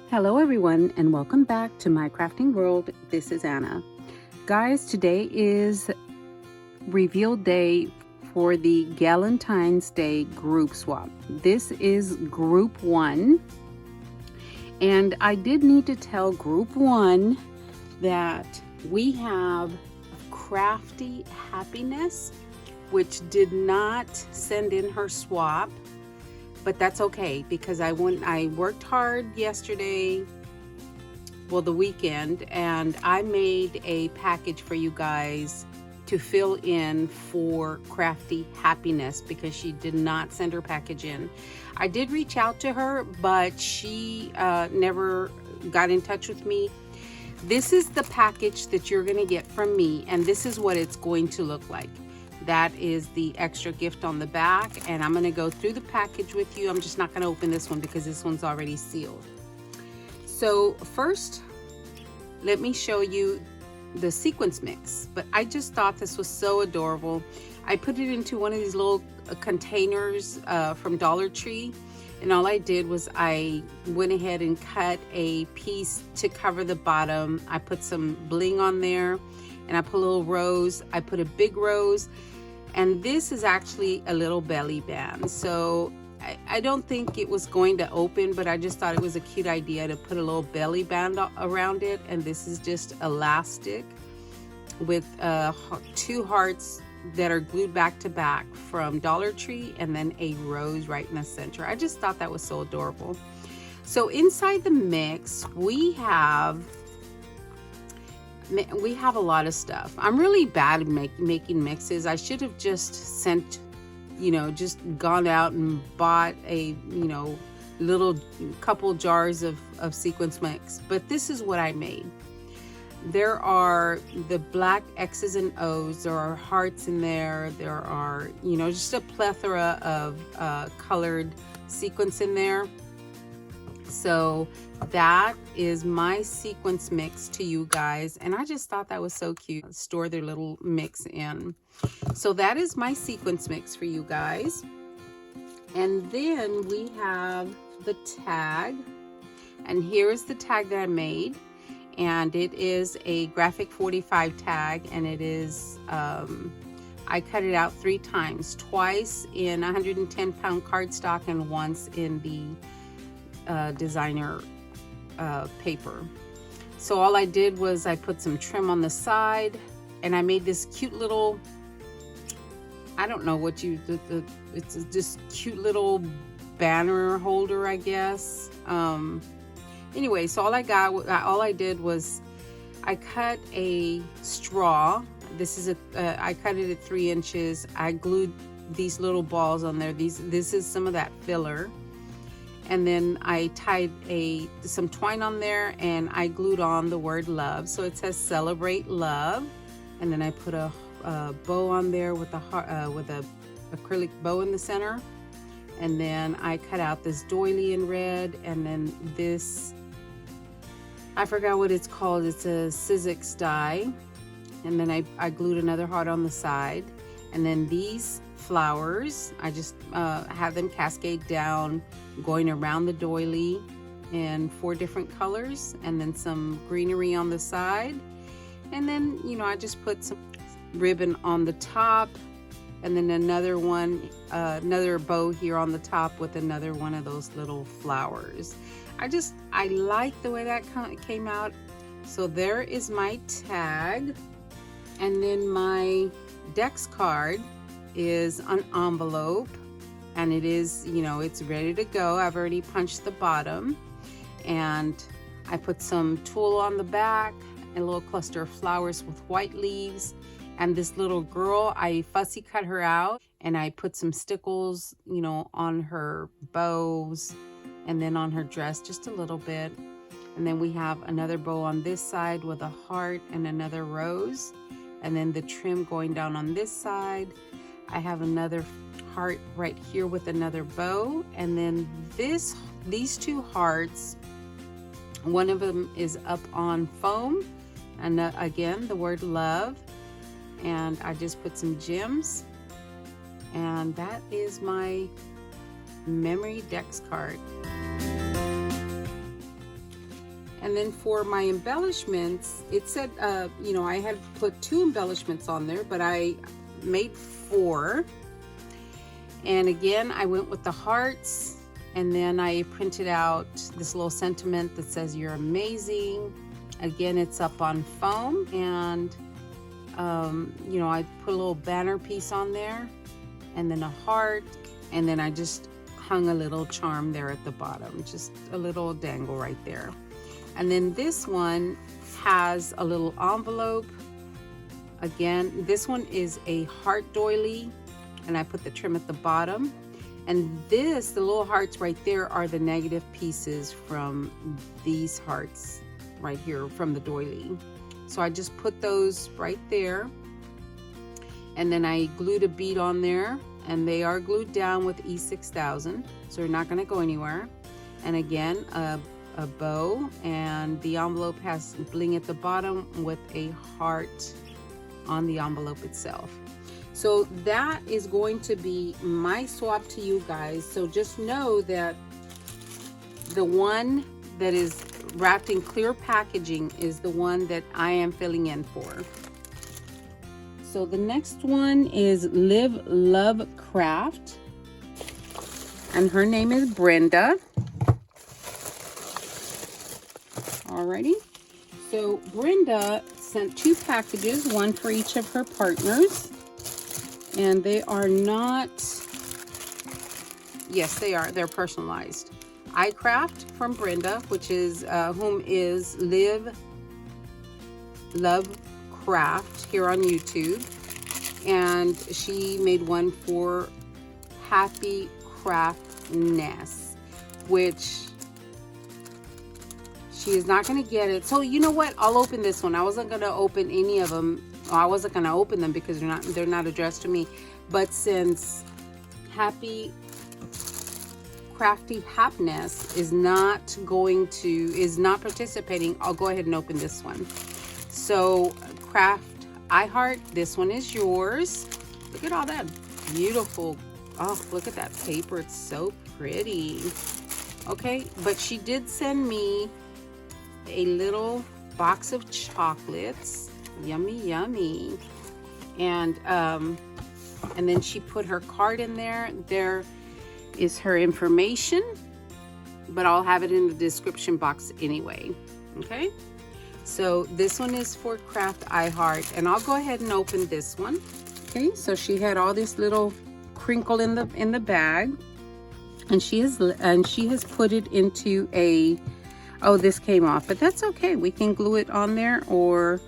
Hello everyone and welcome back to my crafting world. This is Anna. Guys, today is reveal day for the Galentine's Day group swap. This is group 1, and I did need to tell group 1 that we have Crafty Happiness, which did not send in her swap. But that's okay because I worked hard yesterday, well, the weekend, and I made a package for you guys to fill in for Crafty Happiness because she did not send her package in. I did reach out to her, but she never got in touch with me. This is the package that you're going to get from me, and this is what it's going to look like. That is the extra gift on the back, and I'm going to go through the package with you. I'm just not going to open this one because this one's already sealed. So first, let me show you the sequence mix. But I just thought this was so adorable. I put it into one of these little containers from Dollar Tree, and all I did was I went ahead and cut a piece to cover the bottom. I put some bling on there, and I put a little rose. I put a big rose. And this is actually a little belly band. So I don't think it was going to open, but I just thought it was a cute idea to put a little belly band around it. And this is just elastic with 2 hearts that are glued back to back from Dollar Tree, and then a rose right in the center. I just thought that was so adorable. So inside the mix, we have a lot of stuff. I'm really bad at making mixes. I should have just sent, just gone out and bought a, little couple jars of sequence mix. But this is what I made. There are the black X's and O's. There are hearts in there. There are, just a plethora of colored sequence in there. So that is my sequence mix to you guys, and I just thought that was so cute. Store their little mix in. So that is my sequence mix for you guys. And then we have the tag, and here is the tag that I made, and it is a graphic 45 tag, and it is I cut it out 3 times, twice in 110-pound cardstock and once in the designer paper. So all I did was I put some trim on the side, and I made this cute little, I don't know what it's this cute little banner holder, I guess. Anyway, so all I did was I cut a straw. This is I cut it at 3 inches. I glued these little balls on there. This is some of that filler. And then I tied some twine on there, and I glued on the word love. So it says celebrate love. And then I put a bow on there with a acrylic bow in the center. And then I cut out this doily in red, and then this, I forgot what it's called. It's a Sizzix die. And then I glued another heart on the side. And then these flowers, I just had them cascade down, going around the doily in 4 different colors, and then some greenery on the side. And then, I just put some ribbon on the top, and then another one, another bow here on the top with another one of those little flowers. I like the way that came out. So there is my tag. And then my Dex card is an envelope, and it is, it's ready to go. I've already punched the bottom, and I put some tulle on the back, and a little cluster of flowers with white leaves. And this little girl, I fussy cut her out, and I put some stickles, on her bows, and then on her dress just a little bit. And then we have another bow on this side with a heart and another rose, and then the trim going down on this side. I have another heart right here with another bow, and then these 2 hearts, one of them is up on foam, and again the word love, and I just put some gems, and that is my memory Dex card. And then for my embellishments, it said, you know, I had put 2 embellishments on there, but I made 4. And again, I went with the hearts, and then I printed out this little sentiment that says, "You're amazing." Again, it's up on foam, and you know, I put a little banner piece on there, and then a heart, and then I just hung a little charm there at the bottom, just a little dangle right there. And then this one has a little envelope. Again, this one is a heart doily, and I put the trim at the bottom. And this, the little hearts right there, are the negative pieces from these hearts right here from the doily. So I just put those right there, and then I glued a bead on there, and they are glued down with E6000, so they're not going to go anywhere. And again, a bow, and the envelope has bling at the bottom with a heart on the envelope itself. So that is going to be my swap to you guys. So just know that the one that is wrapped in clear packaging is the one that I am filling in for. So the next one is Live.lovecraft, and her name is Brenda. Alrighty, so Brenda sent 2 packages, one for each of her partners, and they are not, yes they are, they're personalized. I craft from Brenda, which is whom is Live.lovecraft here on YouTube, and she made one for Happy Craftness, which she is not going to get it. So you know what, I'll open this one. I wasn't going to open any of them. I wasn't going to open them because they're not addressed to me, but since Happy Crafty Happiness is not participating, I'll go ahead and open this one. So Craft I Heart, this one is yours. Look at all that beautiful, oh, look at that paper, it's so pretty. Okay, but she did send me a little box of chocolates. Yummy, yummy. And then she put her card in there. There is her information, but I'll have it in the description box anyway. Okay, so this one is for Craft I Heart, and I'll go ahead and open this one. Okay, so she had all this little crinkle in the bag, and she has put it into a, oh, this came off, but that's okay, we can glue it on there, or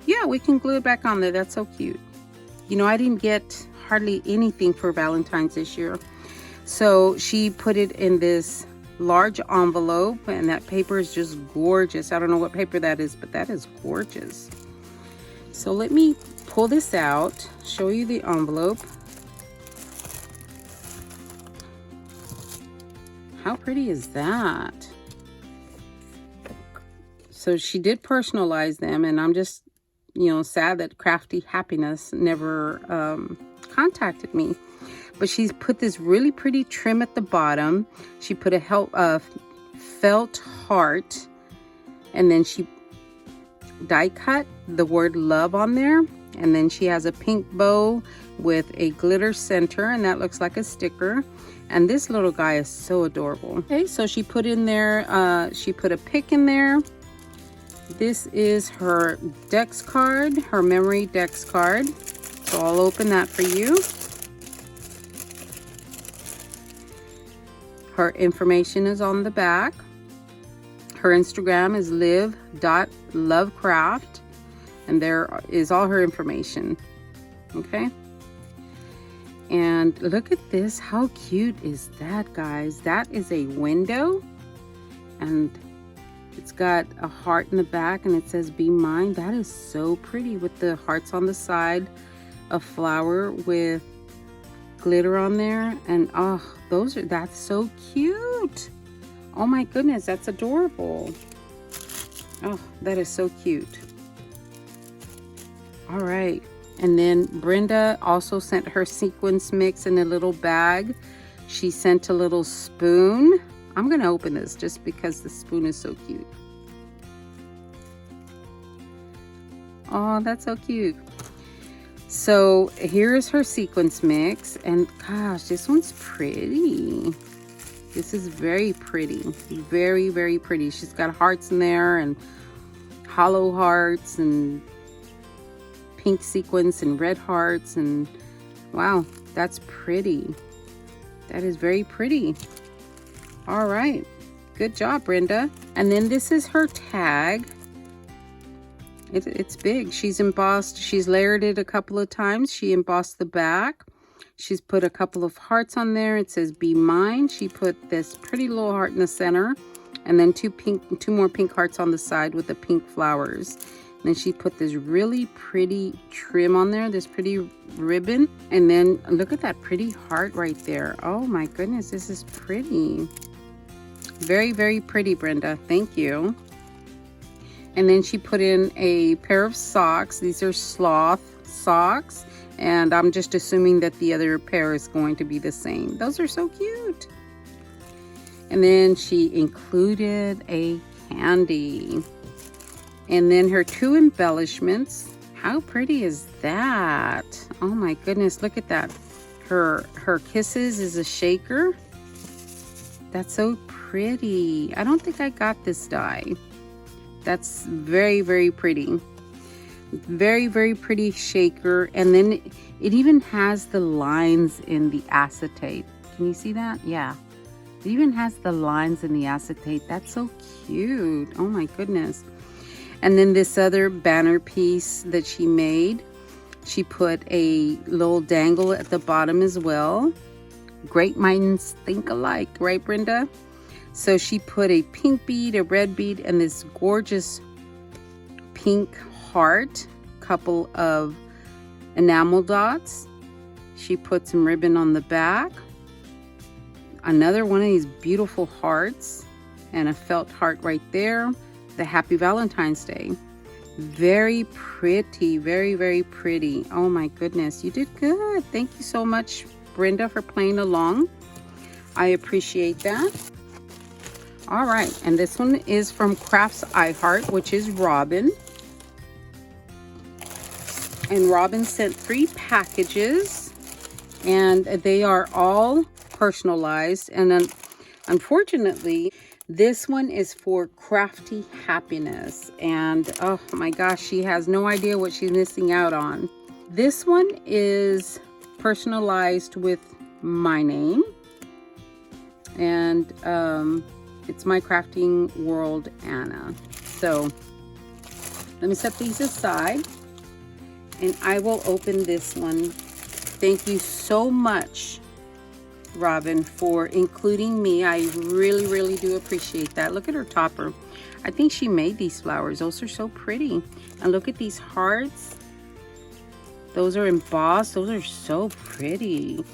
yeah, we can glue it back on there. That's so cute. You know, I didn't get hardly anything for Valentine's this year. So she put it in this large envelope, and that paper is just gorgeous. I don't know what paper that is, but that is gorgeous. So let me pull this out, show you the envelope. How pretty is that? So she did personalize them, and I'm just, you know, sad that Crafty Happiness never contacted me. But she's put this really pretty trim at the bottom. She put a felt heart, and then she die cut the word love on there, and then she has a pink bow with a glitter center, and that looks like a sticker. And this little guy is so adorable. Okay, so she put in there, she put a pick in there. This is her Dex card, her memory Dex card. So I'll open that for you. Her information is on the back. Her Instagram is live.lovecraft, and there is all her information. Okay. And look at this. How cute is that, guys? That is a window, and it's got a heart in the back, and it says "Be Mine." That is so pretty with the hearts on the side, a flower with glitter on there, and oh, that's so cute. Oh my goodness, that's adorable. Oh, that is so cute. All right, and then Brenda also sent her sequence mix in a little bag. She sent a little spoon. I'm gonna open this just because the spoon is so cute. Oh, that's so cute. So here's her sequence mix, and gosh, this one's pretty. This is very pretty, very, very pretty. She's got hearts in there and hollow hearts and pink sequins and red hearts, and wow, that's pretty. That is very pretty. All right, good job, Brenda. And then this is her tag. It's big. She's embossed, she's layered it a couple of times. She embossed the back. She's put a couple of hearts on there. It says be mine. She put this pretty little heart in the center, and then two more pink hearts on the side with the pink flowers. And then she put this really pretty trim on there, this pretty ribbon. And then look at that pretty heart right there. Oh my goodness, this is pretty. Very, very pretty, Brenda. Thank you. And then she put in a pair of socks. These are sloth socks. And I'm just assuming that the other pair is going to be the same. Those are so cute. And then she included a candy. And then her two embellishments. How pretty is that? Oh my goodness, look at that. Her kisses is a shaker. That's so pretty. I don't think I got this die. That's very, very pretty. Very, very pretty shaker. And then it even has the lines in the acetate. Can you see that? Yeah. It even has the lines in the acetate. That's so cute. Oh my goodness. And then this other banner piece that she made, she put a little dangle at the bottom as well. Great minds think alike, right, Brenda? So she put a pink bead, a red bead, and this gorgeous pink heart, couple of enamel dots. She put some ribbon on the back, another one of these beautiful hearts, and a felt heart right there. The Happy Valentine's Day. Very pretty, very, very pretty. Oh my goodness, you did good. Thank you so much, Brenda, for playing along. I appreciate that. All right, and this one is from Crafts I Heart, which is Robin. And Robin sent 3 packages, and they are all personalized. And unfortunately, this one is for Crafty Happiness. And oh my gosh, she has no idea what she's missing out on. This one is personalized with my name. And it's My Crafting World Anna. So let me set these aside and I will open this one. Thank you so much, Robin, for including me. I really, really do appreciate that. Look at her topper. I think she made these flowers. Those are so pretty. And look at these hearts. Those are embossed. Those are so pretty.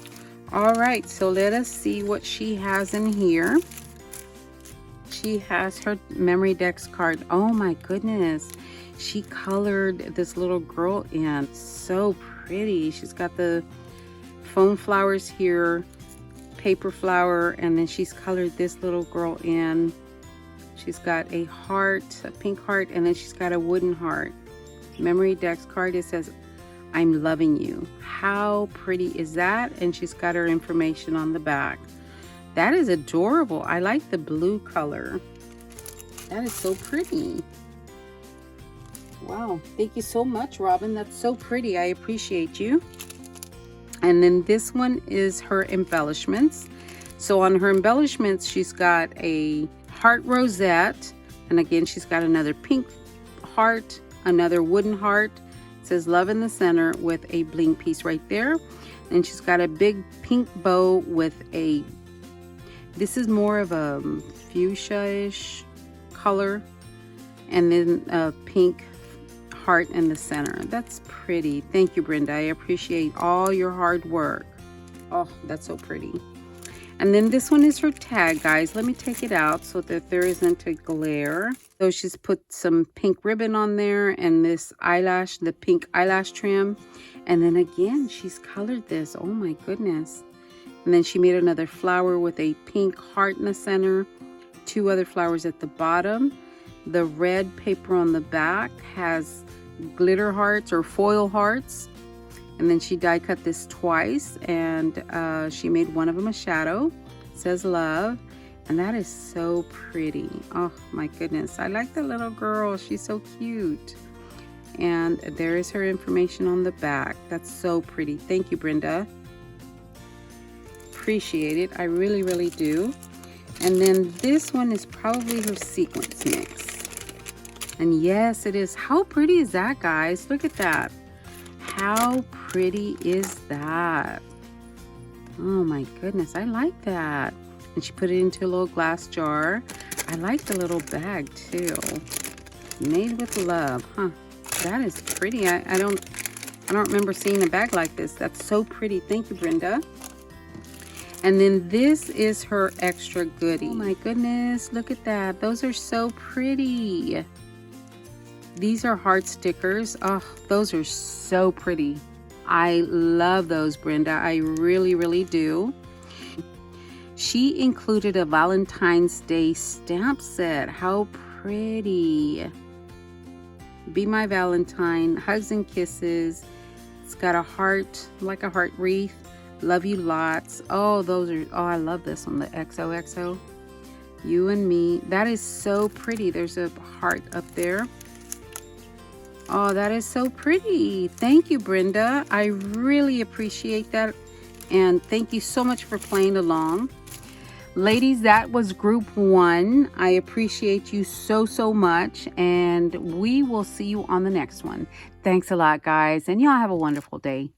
All right, so let us see what she has in here. She has her memory decks card. Oh my goodness. She colored this little girl in. So pretty. She's got the foam flowers here, paper flower, and then she's colored this little girl in. She's got a heart, a pink heart, and then she's got a wooden heart. Memory decks card, it says, I'm loving you. How pretty is that? And she's got her information on the back. That is adorable. I like the blue color. That is so pretty. Wow. Thank you so much, Robin. That's so pretty. I appreciate you. And then this one is her embellishments. So on her embellishments, she's got a heart rosette. And again, she's got another pink heart, another wooden heart. It says love in the center with a bling piece right there. And she's got a big pink bow with a, this is more of a fuchsia-ish color. And then a pink heart in the center. That's pretty. Thank you, Brenda. I appreciate all your hard work. Oh, that's so pretty. And then this one is her tag, guys. Let me take it out so that there isn't a glare. So she's put some pink ribbon on there and this eyelash, the pink eyelash trim. And then again, she's colored this. Oh my goodness. And then she made another flower with a pink heart in the center, 2 other flowers at the bottom. The red paper on the back has glitter hearts or foil hearts. And then she die cut this twice, and she made one of them a shadow. It says love, and that is so pretty. Oh my goodness, I like the little girl. She's so cute. And there is her information on the back. That's so pretty. Thank you, Brenda. Appreciate it. I really, really do. And then this one is probably her sequence mix. And yes, it is. How pretty is that, guys? Look at that. How pretty is that? Oh my goodness, I like that. And she put it into a little glass jar. I like the little bag too. Made with love, huh? That is pretty. I don't remember seeing a bag like this. That's so pretty. Thank you, Brenda. And then this is her extra goodie. Oh my goodness, look at that. Those are so pretty. These are heart stickers. Oh, those are so pretty. I love those, Brenda. I really, really do. She included a Valentine's Day stamp set. How pretty. Be My Valentine, hugs and kisses. It's got a heart, like a heart wreath. Love you lots. Oh, those are, oh, I love this one, the XOXO. You and me. That is so pretty. There's a heart up there. Oh, that is so pretty. Thank you, Brenda. I really appreciate that. And thank you so much for playing along. Ladies, that was group 1. I appreciate you so, so much. And we will see you on the next one. Thanks a lot, guys. And y'all have a wonderful day.